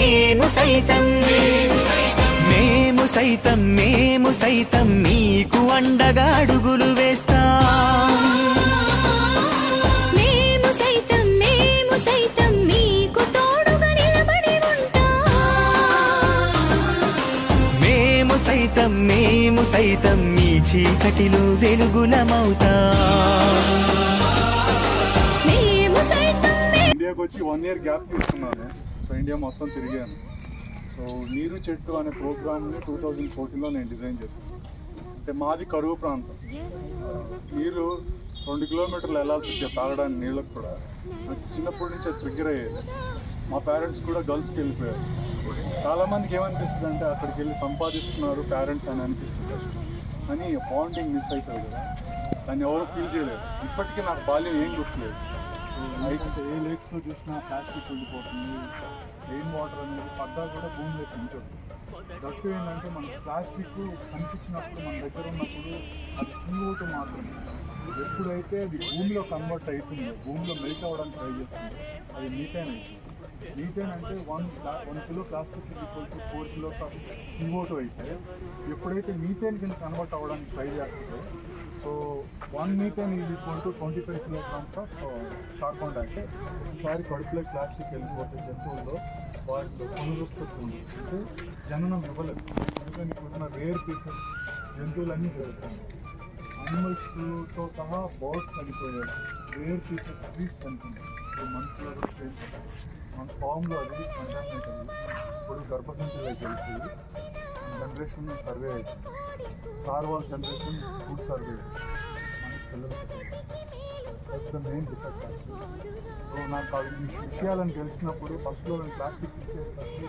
మేము సైతం మేము సైతం నీకు అండగా అడుగులు వేస్తాం. మేము సైతం మీకు తోడుగా నిలబడి ఉంటాం. మేము సైతం మీ చీకటిలో వెలుగులమవుతాం. ఇండియాకి వచ్చి 1 year గ్యాప్ తీసుకున్నాను. సో ఇండియా మొత్తం తిరిగాను. సో నీరు చెట్టు అనే ప్రోగ్రామ్ని 2014లో నేను డిజైన్ చేశాను. అంటే మాది కరువు ప్రాంతం, నీరు 2 kilometers వెళ్ళాల్సి వచ్చేది తాగడానికి నీళ్ళకు కూడా. నాకు చిన్నప్పటి నుంచి అది ట్రిగ్గర్ అయ్యేది. మా పేరెంట్స్ కూడా గల్ఫ్కి వెళ్ళిపోయారు. చాలామందికి ఏమనిపిస్తుంది అంటే అక్కడికి వెళ్ళి సంపాదిస్తున్నారు పేరెంట్స్ అని అనిపిస్తుంది, కానీ బాండింగ్ మిస్ అవుతుంది కదా, దాన్ని ఎవరు ఫీల్ చేయలేదు. ఇప్పటికీ నాకు బాల్యం ఏం గుర్తులేదు. ఎందుకంటే ఏ లేక్స్లో చూసినా ప్లాస్టిక్ వెళ్ళిపోతుంది, రెయిన్ వాటర్ అనేది పడ్డా కూడా భూమిలోకి ఉంటుంది. దట్టు ఏంటంటే మనకు ప్లాస్టిక్ కనిపించినప్పుడు మన దగ్గర ఉన్నప్పుడు అది CO2 మాత్రమే. ఎప్పుడైతే అది భూమిలో కన్వర్ట్ అవుతుందో, భూమిలో మెల్ట్ అవ్వడానికి ట్రై చేస్తుందో అది మీథేన్ అవుతుంది. మీథేన్ అంటే 1 kilo plastic = 4 kilos of CO2 అయితే ఎప్పుడైతే మీథేన్ కింద కన్వర్ట్ అవ్వడానికి ట్రై చేస్తుందో, so 1 methane = 25 kilograms of carbon dioxide. ఈసారి కడుపులోకి ప్లాస్టిక్ వెళ్ళిపోతే జంతువుల్లో వాటిలో పునరుత్పత్తి ఉంది, అంటే జననం ఇవ్వలేదు. అందుకని ఇప్పుడున్న రేర్ పీసెస్ జంతువులన్నీ జరుగుతాయి. యానిమల్స్తో సహా బర్డ్స్ చనిపోయాయి, రేర్ పీసెస్ ట్రీస్ చనిపోయాయి. ఇప్పుడు మనుషులు మన ఫామ్లో అది కంటామినేట్ అయ్యి ఇప్పుడు గర్భసంచిలోకి వెళ్తుంది. జనరేషన్ సర్వే అవుతుంది, సార్వాల్ జనరేషన్ ఫుడ్ సర్వే మనకి పిల్లలు మెయిన్ డిఫెక్ట్ యాక్చువల్లీ. సో నాకు అవి విషయాలను తెలిసినప్పుడు ఫస్ట్లో నేను ప్లాస్టిక్ ఇచ్చేటప్పుడు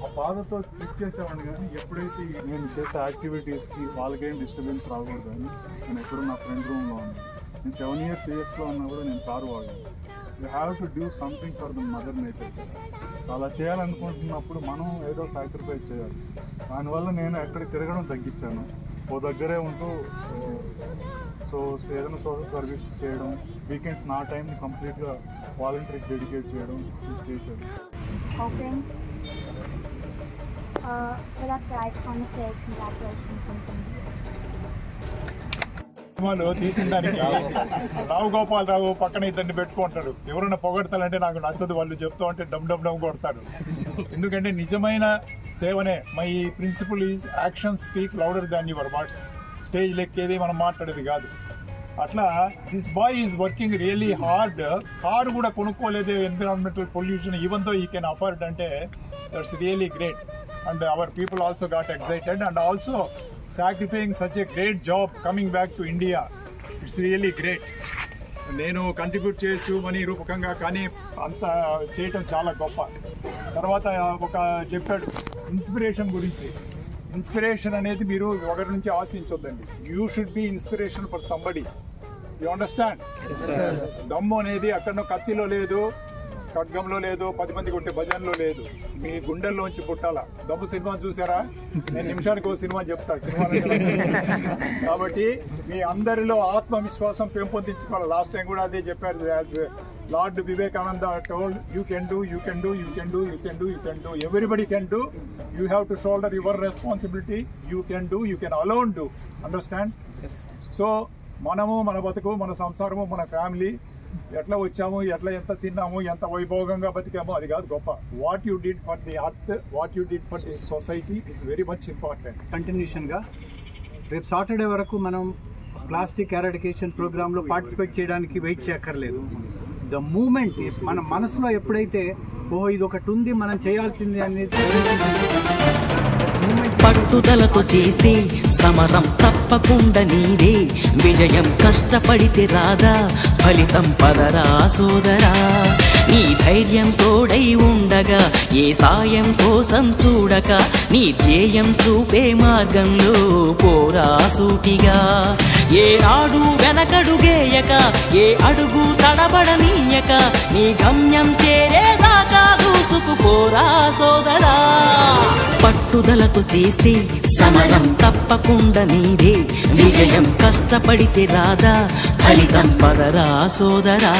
ఆ బాధతో క్లిక్ చేసేవాడిని, కానీ ఎప్పుడైతే నేను చేసే యాక్టివిటీస్కి వాళ్ళకేం డిస్టర్బెన్స్ రాకూడదు అని నేను ఎప్పుడు నా ఫ్రెండ్ రూమ్లో ఉన్నాను. నేను 7 years CS-లో ఉన్నా కూడా నేను కారు వాడాను. You have to do something for the mother nature. So అలా చేయాలనుకుంటున్నప్పుడు మనం ఏదో సాక్రిఫైస్ చేయాలి. దానివల్ల నేను ఎక్కడ తిరగడం తగ్గించాను, ఓ దగ్గరే ఉంటూ సో ఏదైనా సోషల్ సర్వీస్ చేయడం, వీకెండ్స్ నా టైంని కంప్లీట్గా వాలంటీర్కి డెడికేట్ చేయడం చేశాను. సినిమాలు తీసిన దానికి రావు గోపాలరావు పక్కన ఇద్దరిని పెట్టుకుంటాడు. ఎవరైనా పొగడతాలంటే నాకు నచ్చదు, వాళ్ళు చెప్తా ఉంటే డమ్ డమ్ డమ్ కొడతారు. ఎందుకంటే నిజమైన సేవనే my principle is action speak louder than your words. Stage లెక్కేది మనం మాట్లాడేది కాదు. అట్లా this boy is working really hard. Car కూడా కొనుక్కోలేదు, environmental pollution even though he can afford అంటే that's really great. And our people also got excited and also sacrificing such a great job coming back to India. It's really great. నేను contribute చేయొచ్చు money రూపకంగా, కానీ అంత చేయటం చాలా గొప్ప. తర్వాత ఒక చెప్పాడు ఇన్స్పిరేషన్ గురించి. ఇన్స్పిరేషన్ అనేది మీరు ఒకరి నుంచి ఆశించొద్దండి. You should be inspiration for somebody. You understand? దమ్ము అనేది అక్కడ కత్తిలో లేదు, ఖడ్గంలో లేదు, 10 మంది కొట్టే భజనలో లేదు, మీ గుండెల్లోంచి పుట్టాల. దమ్ము సినిమా చూసారా? నేను నిమిషానికి ఒక సినిమా చెప్తా సినిమాలో. కాబట్టి మీ అందరిలో ఆత్మవిశ్వాసం పెంపొందించుకోవాలి. లాస్ట్ టైం కూడా అదే చెప్పారు. As lord Vivekananda told, you can do, you can do, you can do, you can do, you can do, everybody can do. You have to shoulder your responsibility. You can do, you can alone do. Understand? So మనము, మన బతుకు, మన సంసారము, మన family ఎట్లా వచ్చాము, ఎట్లా ఎంత తిన్నాము, ఎంత వైభోగంగా బతికామో అది కాదు గొప్ప. What you did for the earth, what you did for the society is very much important. కంటిన్యూషన్గా రేపు సాటర్డే వరకు మనం ప్లాస్టిక్ ఎరాడికేషన్ ప్రోగ్రాంలో పార్టిసిపేట్ చేయడానికి వెయిట్ చేయక్కర్లేదు. ద మూమెంట్ మన మనసులో ఎప్పుడైతే ఇది ఒకటి ఉంది మనం చేయాల్సింది అనేది పట్టుదలతో చేస్తే సమరం తప్పకుండా నీదే విజయం. కష్టపడితే రాదా ఫలితం, పదరా సోదరా. నీ ధైర్యం తోడై ఉండగా ఏ సాయం కోసం చూడక, నీ ధ్యేయం చూపే మార్గంలో పోరా సూటిగా. ఏ నాడు వెనకడుగేయక, ఏ అడుగు తడబడనీయక, నీ గమ్యం చేరేదాకా దూసుకుపోరా సోదరా. పట్టుదలతో చేస్తే సమరం తప్పకుండా నీదే విజయం. కష్టపడితే రాదా ఫలితం, పదరా సోదరా.